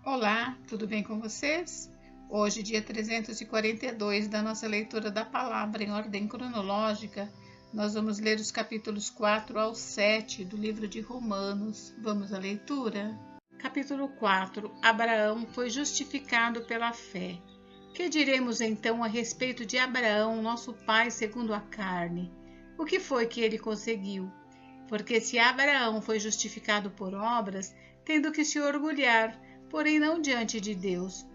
Olá, tudo bem com vocês? Hoje, dia 342 da nossa leitura da palavra em ordem cronológica, nós vamos ler os capítulos 4 ao 7 do livro de Romanos. Vamos à leitura? Capítulo 4. Abraão foi justificado pela fé. Que diremos então a respeito de Abraão, nosso pai segundo a carne? O que foi que ele conseguiu? Porque se Abraão foi justificado por obras, tendo que se orgulhar, porém não diante de Deus.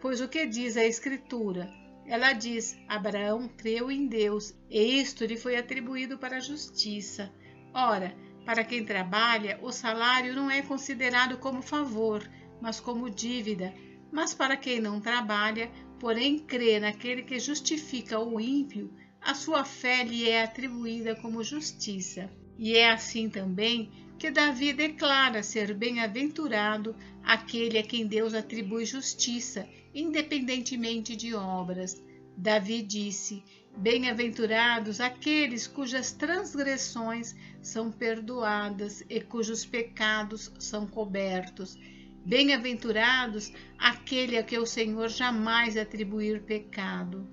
Pois o que diz a Escritura? Ela diz: Abraão creu em Deus, e isto lhe foi atribuído para a justiça. Ora, para quem trabalha, o salário não é considerado como favor, mas como dívida. Mas para quem não trabalha, porém crê naquele que justifica o ímpio, a sua fé lhe é atribuída como justiça. E é assim também que Davi declara ser bem-aventurado aquele a quem Deus atribui justiça, independentemente de obras. Davi disse: Bem-aventurados aqueles cujas transgressões são perdoadas e cujos pecados são cobertos. Bem-aventurados aquele a que o Senhor jamais atribuir pecado.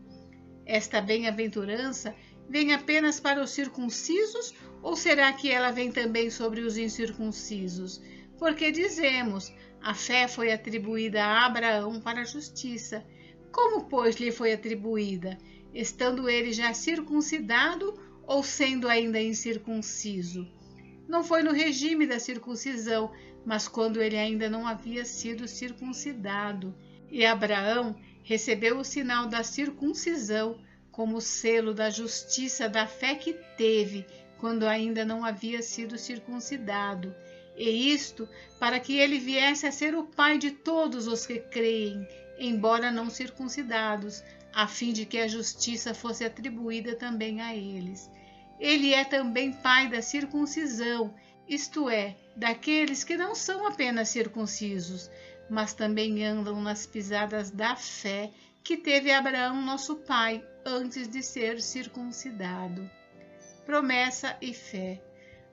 Esta bem-aventurança vem apenas para os circuncisos, ou será que ela vem também sobre os incircuncisos? Porque dizemos, a fé foi atribuída a Abraão para a justiça. Como, pois, lhe foi atribuída? Estando ele já circuncidado ou sendo ainda incircunciso? Não foi no regime da circuncisão, mas quando ele ainda não havia sido circuncidado. E Abraão recebeu o sinal da circuncisão como selo da justiça da fé que teve, quando ainda não havia sido circuncidado, e isto para que ele viesse a ser o pai de todos os que creem, embora não circuncidados, a fim de que a justiça fosse atribuída também a eles. Ele é também pai da circuncisão, isto é, daqueles que não são apenas circuncisos, mas também andam nas pisadas da fé que teve Abraão, nosso pai, antes de ser circuncidado. Promessa e fé.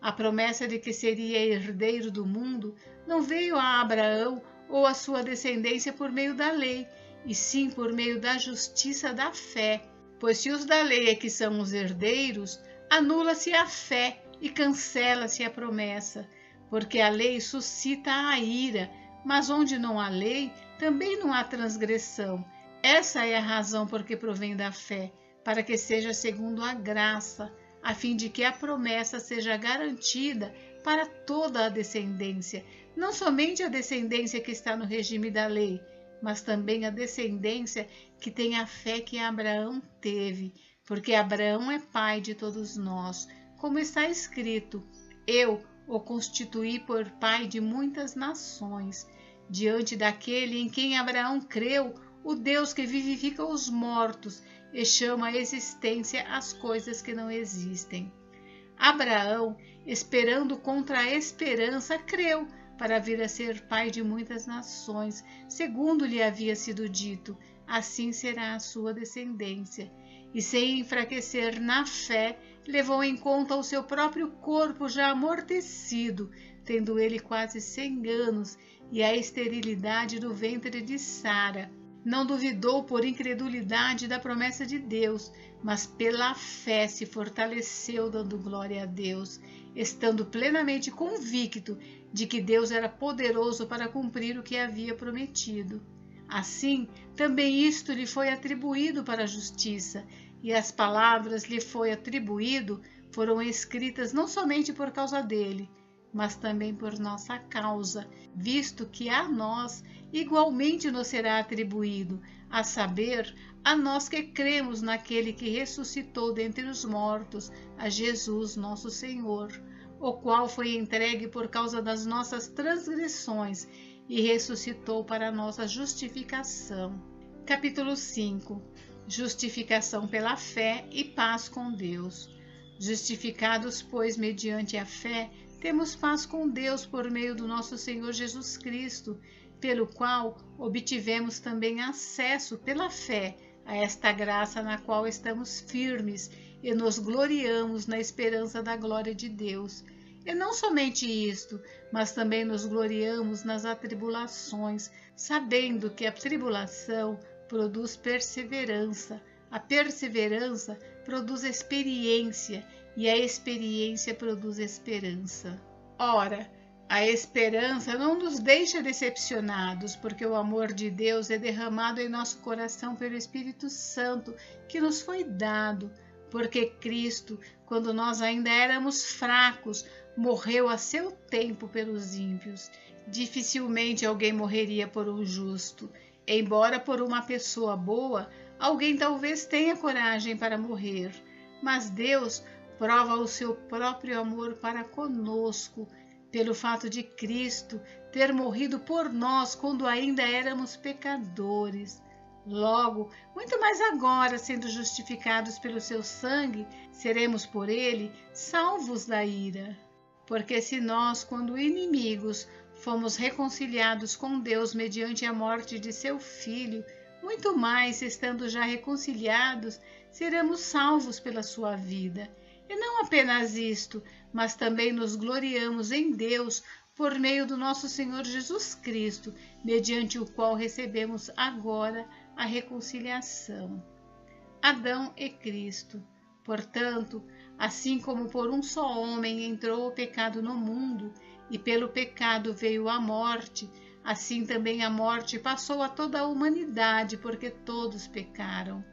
A promessa de que seria herdeiro do mundo não veio a Abraão ou a sua descendência por meio da lei, e sim por meio da justiça da fé. Pois se os da lei é que são os herdeiros, anula-se a fé e cancela-se a promessa, porque a lei suscita a ira, mas onde não há lei, também não há transgressão. Essa é a razão por que provém da fé, para que seja segundo a graça, a fim de que a promessa seja garantida para toda a descendência, não somente a descendência que está no regime da lei, mas também a descendência que tem a fé que Abraão teve, porque Abraão é pai de todos nós, como está escrito: Eu o constituí por pai de muitas nações, diante daquele em quem Abraão creu, o Deus que vivifica os mortos e chama à existência as coisas que não existem. Abraão, esperando contra a esperança, creu para vir a ser pai de muitas nações, segundo lhe havia sido dito, assim será a sua descendência. E sem enfraquecer na fé, levou em conta o seu próprio corpo já amortecido, tendo ele quase 100 anos, e a esterilidade do ventre de Sara. Não duvidou por incredulidade da promessa de Deus, mas pela fé se fortaleceu, dando glória a Deus, estando plenamente convicto de que Deus era poderoso para cumprir o que havia prometido. Assim, também isto lhe foi atribuído para a justiça, e as palavras lhe foi atribuído foram escritas não somente por causa dele, mas também por nossa causa, visto que a nós igualmente nos será atribuído, a saber, a nós que cremos naquele que ressuscitou dentre os mortos, a Jesus nosso Senhor, o qual foi entregue por causa das nossas transgressões e ressuscitou para a nossa justificação. Capítulo 5. Justificação pela fé e paz com Deus. Justificados, pois, mediante a fé, temos paz com Deus por meio do nosso Senhor Jesus Cristo, pelo qual obtivemos também acesso pela fé a esta graça na qual estamos firmes e nos gloriamos na esperança da glória de Deus. E não somente isto, mas também nos gloriamos nas atribulações, sabendo que a tribulação produz perseverança, a perseverança produz experiência, e a experiência produz esperança. Ora, a esperança não nos deixa decepcionados, porque o amor de Deus é derramado em nosso coração pelo Espírito Santo que nos foi dado, porque Cristo, quando nós ainda éramos fracos, morreu a seu tempo pelos ímpios. Dificilmente alguém morreria por um justo, embora por uma pessoa boa, alguém talvez tenha coragem para morrer, mas Deus prova o seu próprio amor para conosco, pelo fato de Cristo ter morrido por nós quando ainda éramos pecadores. Logo, muito mais agora, sendo justificados pelo seu sangue, seremos por ele salvos da ira. Porque se nós, quando inimigos, fomos reconciliados com Deus mediante a morte de seu Filho, muito mais, estando já reconciliados, seremos salvos pela sua vida. E não apenas isto, mas também nos gloriamos em Deus por meio do nosso Senhor Jesus Cristo, mediante o qual recebemos agora a reconciliação. Adão e Cristo. Portanto, assim como por um só homem entrou o pecado no mundo, e pelo pecado veio a morte, assim também a morte passou a toda a humanidade, porque todos pecaram.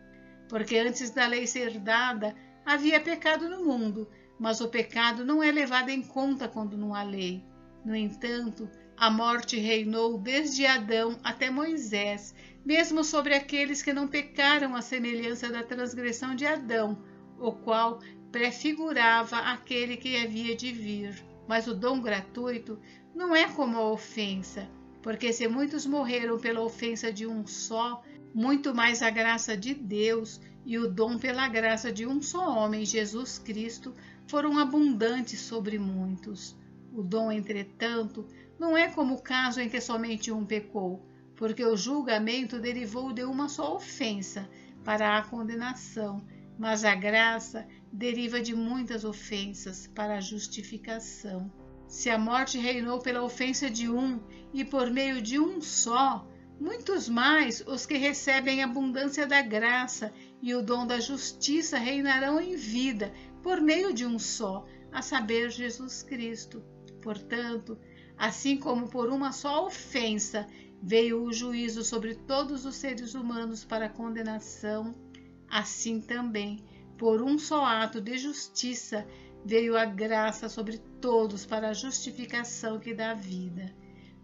Porque antes da lei ser dada, havia pecado no mundo, mas o pecado não é levado em conta quando não há lei. No entanto, a morte reinou desde Adão até Moisés, mesmo sobre aqueles que não pecaram à semelhança da transgressão de Adão, o qual prefigurava aquele que havia de vir. Mas o dom gratuito não é como a ofensa, porque se muitos morreram pela ofensa de um só, muito mais a graça de Deus e o dom pela graça de um só homem, Jesus Cristo, foram abundantes sobre muitos. O dom, entretanto, não é como o caso em que somente um pecou, porque o julgamento derivou de uma só ofensa para a condenação, mas a graça deriva de muitas ofensas para a justificação. Se a morte reinou pela ofensa de um e por meio de um só, muitos mais os que recebem a abundância da graça e o dom da justiça reinarão em vida por meio de um só, a saber, Jesus Cristo. Portanto, assim como por uma só ofensa veio o juízo sobre todos os seres humanos para condenação, assim também, por um só ato de justiça, veio a graça sobre todos para a justificação que dá vida.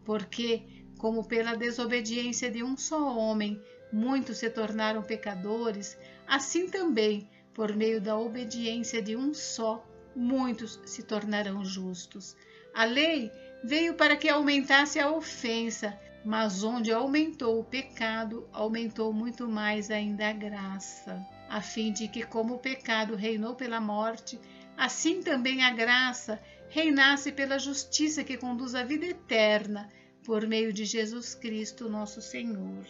Porque, como pela desobediência de um só homem, muitos se tornaram pecadores, assim também, por meio da obediência de um só, muitos se tornarão justos. A lei veio para que aumentasse a ofensa, mas onde aumentou o pecado, aumentou muito mais ainda a graça, a fim de que, como o pecado reinou pela morte, assim também a graça reinasse pela justiça que conduz à vida eterna, por meio de Jesus Cristo, nosso Senhor.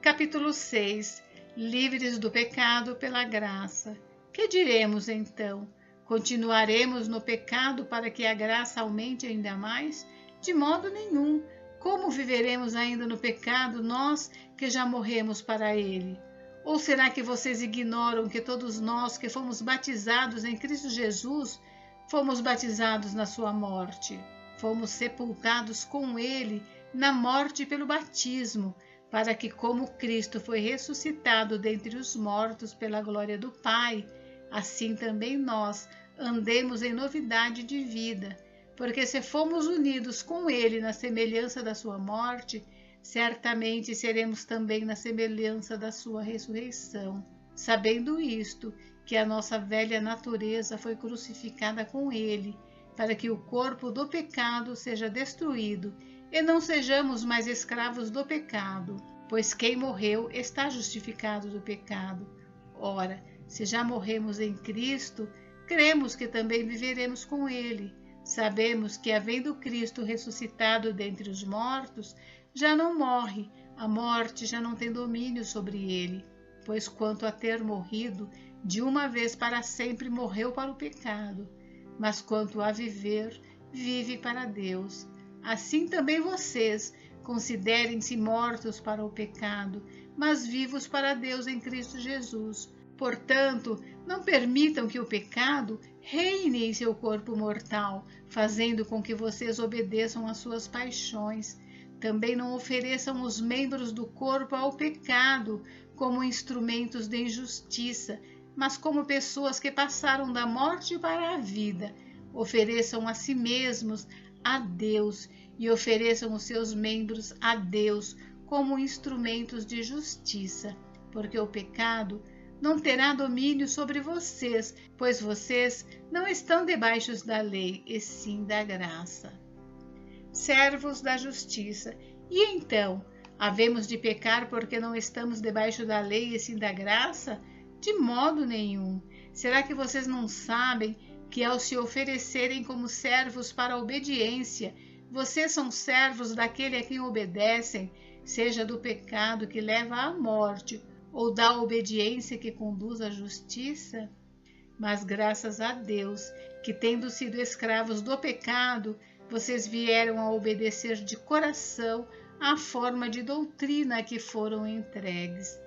Capítulo 6. Livres do pecado pela graça. Que diremos então? Continuaremos no pecado para que a graça aumente ainda mais? De modo nenhum. Como viveremos ainda no pecado, nós que já morremos para ele? Ou será que vocês ignoram que todos nós que fomos batizados em Cristo Jesus, fomos batizados na sua morte? Fomos sepultados com ele na morte pelo batismo, para que, como Cristo foi ressuscitado dentre os mortos pela glória do Pai, assim também nós andemos em novidade de vida. Porque se fomos unidos com ele na semelhança da sua morte, certamente seremos também na semelhança da sua ressurreição. Sabendo isto, que a nossa velha natureza foi crucificada com ele, para que o corpo do pecado seja destruído, e não sejamos mais escravos do pecado, pois quem morreu está justificado do pecado. Ora, se já morremos em Cristo, cremos que também viveremos com ele. Sabemos que, havendo Cristo ressuscitado dentre os mortos, já não morre, a morte já não tem domínio sobre ele, pois quanto a ter morrido, de uma vez para sempre morreu para o pecado. mas quanto a viver, vive para Deus. Assim também vocês considerem-se mortos para o pecado, mas vivos para Deus em Cristo Jesus. Portanto, não permitam que o pecado reine em seu corpo mortal, fazendo com que vocês obedeçam às suas paixões. Também não ofereçam os membros do corpo ao pecado como instrumentos de injustiça, mas como pessoas que passaram da morte para a vida. Ofereçam a si mesmos a Deus e ofereçam os seus membros a Deus como instrumentos de justiça, porque o pecado não terá domínio sobre vocês, pois vocês não estão debaixo da lei, e sim da graça. Servos da justiça. E então, havemos de pecar porque não estamos debaixo da lei e sim da graça? De modo nenhum. Será que vocês não sabem que ao se oferecerem como servos para a obediência, vocês são servos daquele a quem obedecem, seja do pecado que leva à morte, ou da obediência que conduz à justiça? Mas graças a Deus, que tendo sido escravos do pecado, vocês vieram a obedecer de coração à forma de doutrina a que foram entregues.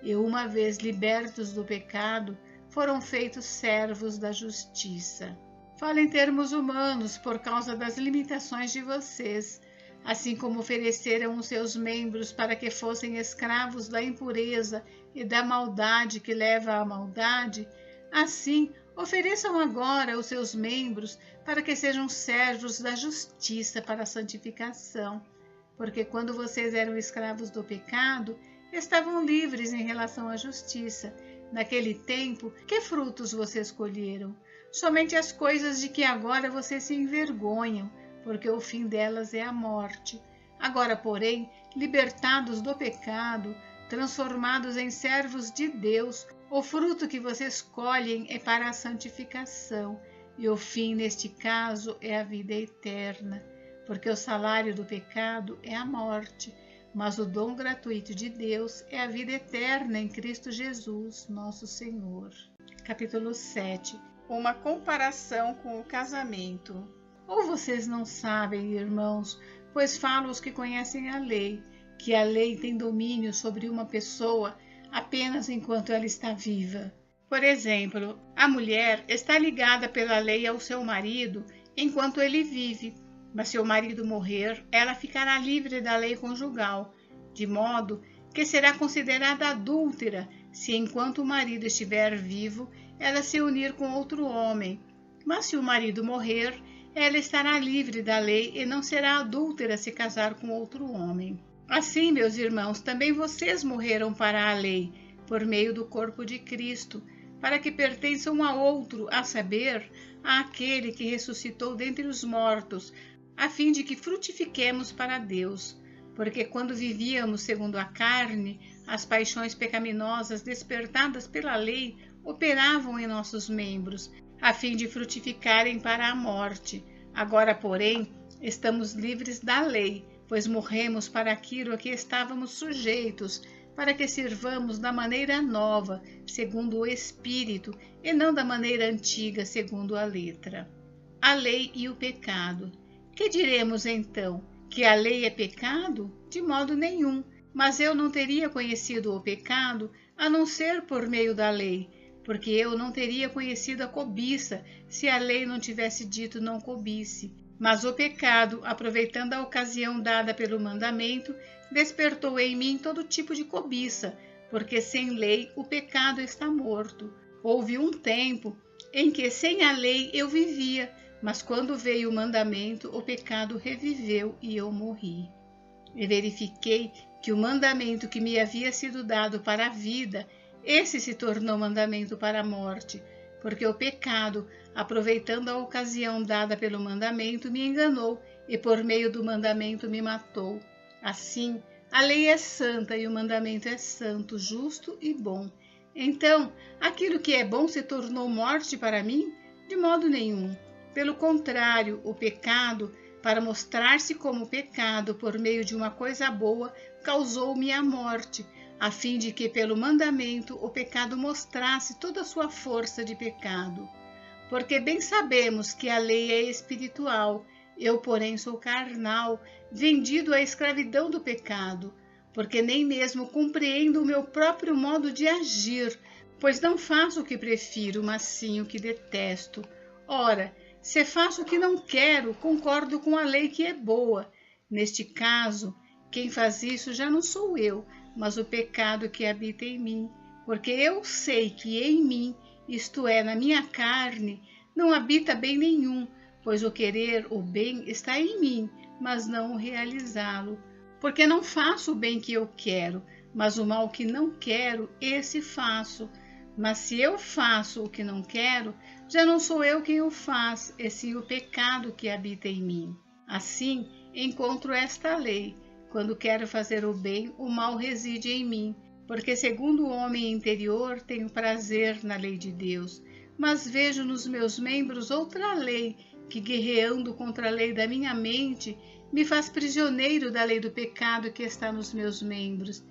E uma vez libertos do pecado, foram feitos servos da justiça. Falo em termos humanos por causa das limitações de vocês. Assim como ofereceram os seus membros para que fossem escravos da impureza e da maldade que leva à maldade, assim ofereçam agora os seus membros para que sejam servos da justiça para a santificação. Porque quando vocês eram escravos do pecado, estavam livres em relação à justiça. Naquele tempo, que frutos vocês colheram? Somente as coisas de que agora vocês se envergonham, porque o fim delas é a morte. Agora, porém, libertados do pecado, transformados em servos de Deus, o fruto que vocês colhem é para a santificação, e o fim, neste caso, é a vida eterna, porque o salário do pecado é a morte, mas o dom gratuito de Deus é a vida eterna em Cristo Jesus, nosso Senhor. Capítulo 7. Uma comparação com o casamento. Ou vocês não sabem, irmãos, pois falo aos que conhecem a lei, que a lei tem domínio sobre uma pessoa apenas enquanto ela está viva. Por exemplo, a mulher está ligada pela lei ao seu marido enquanto ele vive, mas se o marido morrer, ela ficará livre da lei conjugal, de modo que será considerada adúltera se enquanto o marido estiver vivo, ela se unir com outro homem. Mas se o marido morrer, ela estará livre da lei e não será adúltera se casar com outro homem. Assim, meus irmãos, também vocês morreram para a lei, por meio do corpo de Cristo, para que pertençam a outro, a saber, àquele que ressuscitou dentre os mortos, a fim de que frutifiquemos para Deus. Porque quando vivíamos segundo a carne, as paixões pecaminosas despertadas pela lei operavam em nossos membros, a fim de frutificarem para a morte. Agora, porém, estamos livres da lei, pois morremos para aquilo a que estávamos sujeitos, para que sirvamos da maneira nova, segundo o Espírito, e não da maneira antiga, segundo a letra. A lei e o pecado. Que diremos então? Que a lei é pecado? De modo nenhum. Mas eu não teria conhecido o pecado a não ser por meio da lei, porque eu não teria conhecido a cobiça se a lei não tivesse dito não cobice. Mas o pecado, aproveitando a ocasião dada pelo mandamento, despertou em mim todo tipo de cobiça, porque sem lei o pecado está morto. Houve um tempo em que sem a lei eu vivia, mas quando veio o mandamento, o pecado reviveu e eu morri. E verifiquei que o mandamento que me havia sido dado para a vida, esse se tornou mandamento para a morte, porque o pecado, aproveitando a ocasião dada pelo mandamento, me enganou e por meio do mandamento me matou. Assim, a lei é santa e o mandamento é santo, justo e bom. Então, aquilo que é bom se tornou morte para mim? De modo nenhum. Pelo contrário, o pecado, para mostrar-se como pecado por meio de uma coisa boa, causou-me a morte, a fim de que pelo mandamento o pecado mostrasse toda a sua força de pecado. Porque bem sabemos que a lei é espiritual, eu, porém, sou carnal, vendido à escravidão do pecado, porque nem mesmo compreendo o meu próprio modo de agir, pois não faço o que prefiro, mas sim o que detesto. Ora, se faço o que não quero, concordo com a lei que é boa. Neste caso, quem faz isso já não sou eu, mas o pecado que habita em mim, porque eu sei que em mim, isto é, na minha carne, não habita bem nenhum, pois o querer o bem está em mim, mas não o realizá-lo. Porque não faço o bem que eu quero, mas o mal que não quero, esse faço. Mas se eu faço o que não quero, já não sou eu quem o faz, e sim o pecado que habita em mim. Assim, encontro esta lei. Quando quero fazer o bem, o mal reside em mim, porque segundo o homem interior tenho prazer na lei de Deus, mas vejo nos meus membros outra lei, que guerreando contra a lei da minha mente, me faz prisioneiro da lei do pecado que está nos meus membros.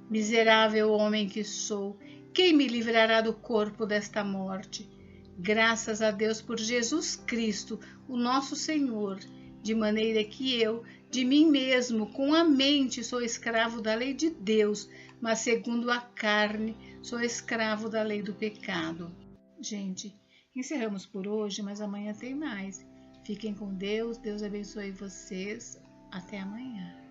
Miserável homem que sou, quem me livrará do corpo desta morte? Graças a Deus por Jesus Cristo, o nosso Senhor, de maneira que eu, de mim mesmo, com a mente, sou escravo da lei de Deus, mas segundo a carne, sou escravo da lei do pecado. Gente, encerramos por hoje, mas amanhã tem mais. Fiquem com Deus, Deus abençoe vocês. Até amanhã.